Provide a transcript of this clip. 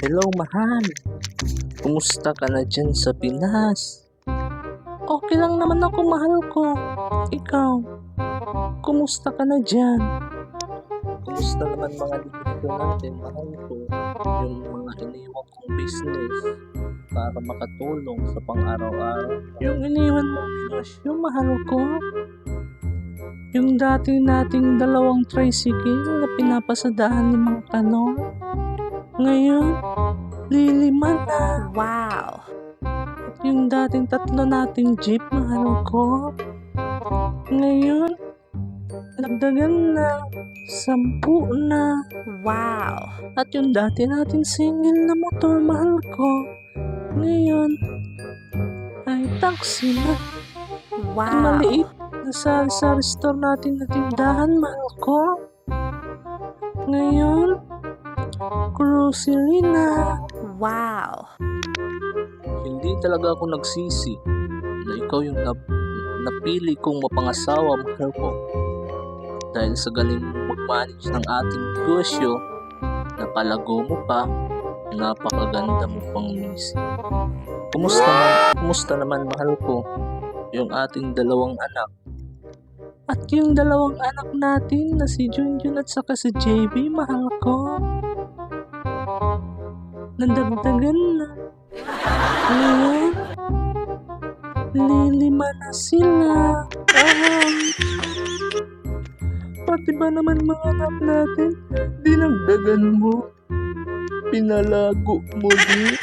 Hello, mahal. Kumusta ka na dyan sa Pinas? Okay lang naman ako, mahal ko. Ikaw, kumusta ka na dyan? Kumusta naman mga negosyo natin, mahal ko? Yung mga iniwan kong business para makatulong sa pang-araw-araw. Yung iniwan mong negosyo, mahal ko? Yung dati nating dalawang tricycle na pinapasadahan ni Mang Kanor? Ngayon, lilima na. Wow! At yung dating tatlo nating jeep, mahal ko, ngayon, nagdagan na, 10 na. Wow! At yung dati nating single na motor, mahal ko, ngayon, ay taxi na. Ang Wow! maliit na sari-sari store natin na tindahan, mahal ko, ngayon, grocery na. Wow! Hindi talaga ako nagsisi na ikaw yung napili kong mapangasawa, mahal ko. Dahil sa galing mo mag-manage ng ating negosyo, napalago mo pa, napakaganda mo pang misi. Kumusta naman, mahal ko, yung ating dalawang anak? At yung dalawang anak natin na si Junjun at saka si JB, mahal ko, nadagdagan na. Ngayon, lilima na sila. Pati ba naman mga anak natin, dinagdagan mo, pinalago mo din.